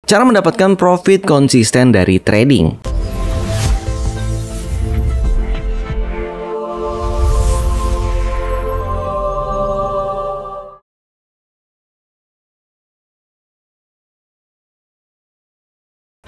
Cara mendapatkan profit konsisten dari trading.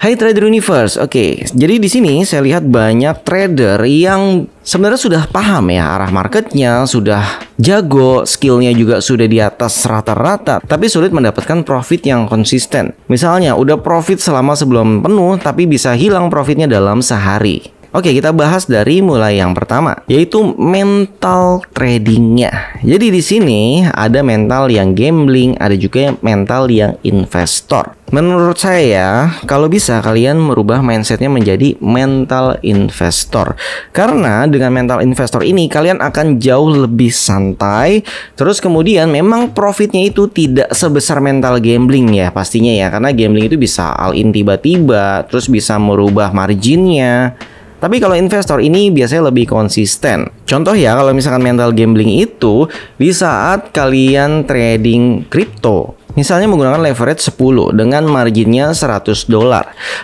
Hai Trader Universe, oke. Jadi di sini saya lihat banyak trader yang sebenarnya sudah paham ya arah marketnya, sudah jago, skillnya juga sudah di atas rata-rata, tapi sulit mendapatkan profit yang konsisten. Misalnya udah profit selama sebelum penuh, tapi bisa hilang profitnya dalam sehari. Oke, kita bahas dari mulai yang pertama, yaitu mental tradingnya. Jadi di sini ada mental yang gambling, ada juga mental yang investor. Menurut saya, kalau bisa kalian merubah mindsetnya menjadi mental investor. Karena dengan mental investor ini kalian akan jauh lebih santai. Terus kemudian memang profitnya itu tidak sebesar mental gambling ya pastinya ya. Karena gambling itu bisa all in tiba-tiba, terus bisa merubah marginnya. Tapi kalau investor ini biasanya lebih konsisten. Contoh ya, kalau misalkan mental gambling itu di saat kalian trading kripto, misalnya menggunakan leverage 10 dengan marginnya $100.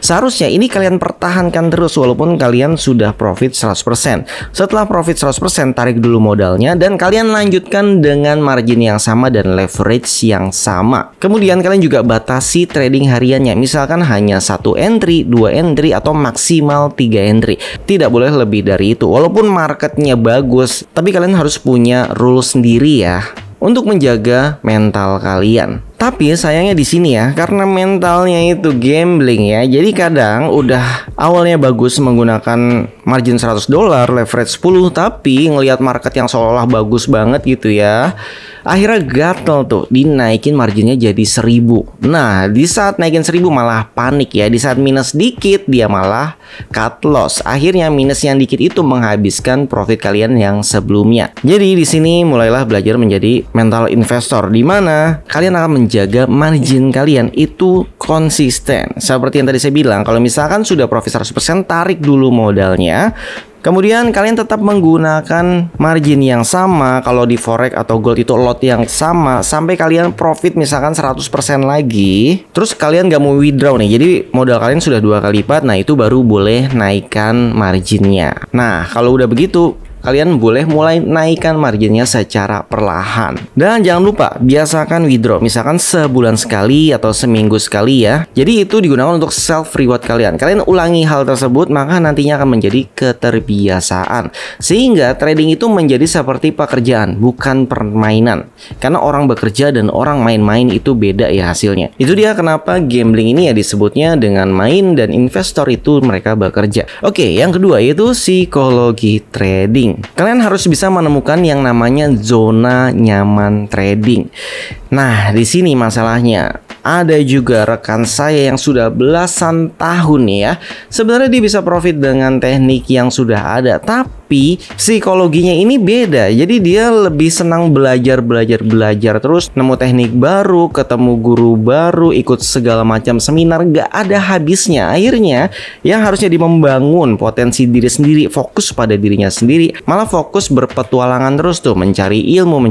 Seharusnya ini kalian pertahankan terus walaupun kalian sudah profit 100%. Setelah profit 100%, tarik dulu modalnya dan kalian lanjutkan dengan margin yang sama dan leverage yang sama. Kemudian kalian juga batasi trading hariannya. Misalkan hanya 1 entry, 2 entry, atau maksimal 3 entry. Tidak boleh lebih dari itu. Walaupun marketnya bagus, tapi kalian harus punya rules sendiri ya untuk menjaga mental kalian. Tapi sayangnya di sini ya, karena mentalnya itu gambling ya. Jadi kadang udah awalnya bagus menggunakan margin $100, leverage 10, tapi ngelihat market yang seolah bagus banget gitu ya, akhirnya gatel tuh dinaikin marginnya jadi 1000. Nah, di saat naikin 1000 malah panik ya. Di saat minus dikit dia malah cut loss. Akhirnya minus yang dikit itu menghabiskan profit kalian yang sebelumnya. Jadi di sini mulailah belajar menjadi mental investor, di mana kalian akan menjaga margin kalian itu konsisten. Seperti yang tadi saya bilang, kalau misalkan sudah profit 100%, tarik dulu modalnya. Kemudian kalian tetap menggunakan margin yang sama. Kalau di forex atau gold itu lot yang sama sampai kalian profit misalkan 100% lagi. Terus kalian gak mau withdraw nih, jadi modal kalian sudah 2 kali lipat. Nah itu baru boleh naikkan marginnya. Nah kalau udah begitu, kalian boleh mulai naikkan marginnya secara perlahan. Dan jangan lupa biasakan withdraw, misalkan sebulan sekali atau seminggu sekali ya. Jadi itu digunakan untuk self reward kalian. Kalian ulangi hal tersebut, maka nantinya akan menjadi keterbiasaan. Sehingga trading itu menjadi seperti pekerjaan, bukan permainan. Karena orang bekerja dan orang main-main itu beda ya hasilnya. Itu dia kenapa gambling ini ya disebutnya dengan main, dan investor itu mereka bekerja. Oke, yang kedua yaitu psikologi trading. Kalian harus bisa menemukan yang namanya zona nyaman trading. Nah, di sini masalahnya. Ada juga rekan saya yang sudah belasan tahun nih ya. Sebenarnya dia bisa profit dengan teknik yang sudah ada, tapi psikologinya ini beda. Jadi dia lebih senang belajar terus, nemu teknik baru, ketemu guru baru, ikut segala macam seminar, gak ada habisnya. Akhirnya yang harusnya dia membangun potensi diri sendiri, fokus pada dirinya sendiri, malah fokus berpetualangan terus tuh, mencari ilmu.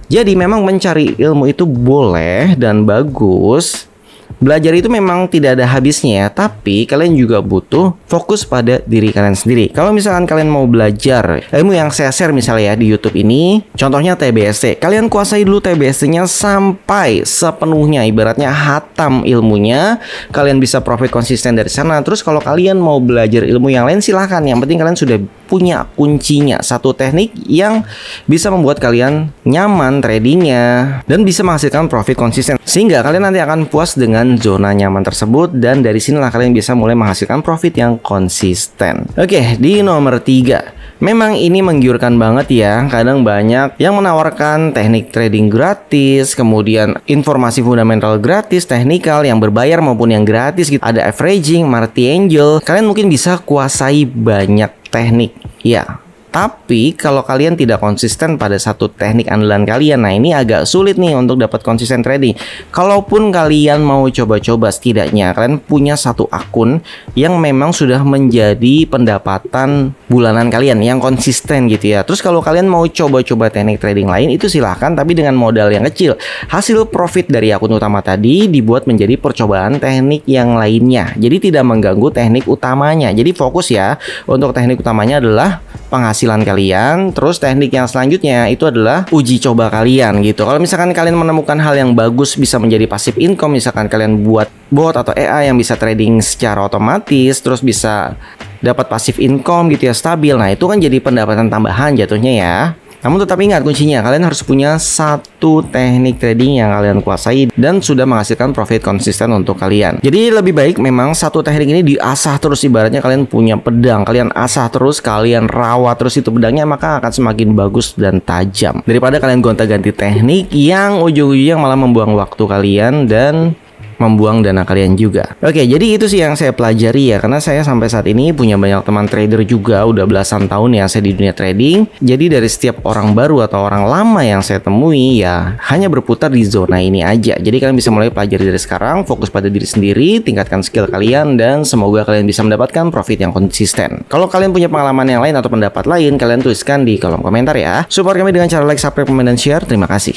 Jadi memang mencari ilmu itu boleh dan bagus. Belajar itu memang tidak ada habisnya ya, tapi kalian juga butuh fokus pada diri kalian sendiri. Kalau misalkan kalian mau belajar ilmu yang saya share misalnya ya di YouTube ini, contohnya TBST, kalian kuasai dulu TBST-nya sampai sepenuhnya, ibaratnya hatam ilmunya, kalian bisa profit konsisten dari sana. Terus kalau kalian mau belajar ilmu yang lain silahkan, yang penting kalian sudah punya kuncinya, satu teknik yang bisa membuat kalian nyaman tradingnya dan bisa menghasilkan profit konsisten, sehingga kalian nanti akan puas dengan zona nyaman tersebut, dan dari sinilah kalian bisa mulai menghasilkan profit yang konsisten. Oke, di nomor 3, memang ini menggiurkan banget ya. Kadang banyak yang menawarkan teknik trading gratis, kemudian informasi fundamental gratis, teknikal yang berbayar maupun yang gratis gitu. Ada averaging, Marty Angel. Kalian mungkin bisa kuasai banyak teknik ya, Tapi kalau kalian tidak konsisten pada satu teknik andalan kalian, nah ini agak sulit nih untuk dapat konsisten trading. Kalaupun kalian mau coba-coba, setidaknya kalian punya satu akun yang memang sudah menjadi pendapatan bulanan kalian yang konsisten gitu ya. Terus kalau kalian mau coba-coba teknik trading lain, itu silahkan, tapi dengan modal yang kecil. Hasil profit dari akun utama tadi dibuat menjadi percobaan teknik yang lainnya, jadi tidak mengganggu teknik utamanya. Jadi fokus ya, untuk teknik utamanya adalah penghasilan kalian, terus teknik yang selanjutnya itu adalah uji coba kalian gitu. Kalau misalkan kalian menemukan hal yang bagus bisa menjadi passive income, misalkan kalian buat bot atau AI yang bisa trading secara otomatis, terus bisa dapat passive income gitu ya, stabil. Nah itu kan jadi pendapatan tambahan jatuhnya ya. Namun tetap ingat kuncinya, kalian harus punya satu teknik trading yang kalian kuasai dan sudah menghasilkan profit konsisten untuk kalian. Jadi lebih baik memang satu teknik ini diasah terus, ibaratnya kalian punya pedang, kalian asah terus, kalian rawat terus itu pedangnya, maka akan semakin bagus dan tajam. Daripada kalian gonta-ganti teknik yang ujung-ujungnya malah membuang waktu kalian dan membuang dana kalian juga. Oke, jadi itu sih yang saya pelajari ya, karena saya sampai saat ini punya banyak teman trader juga, udah belasan tahun ya saya di dunia trading. Jadi dari setiap orang baru atau orang lama yang saya temui ya hanya berputar di zona ini aja. Jadi kalian bisa mulai pelajari dari sekarang, fokus pada diri sendiri, tingkatkan skill kalian, dan semoga kalian bisa mendapatkan profit yang konsisten. Kalau kalian punya pengalaman yang lain atau pendapat lain, kalian tuliskan di kolom komentar ya. Support kami dengan cara like, subscribe, komen, dan share. Terima kasih.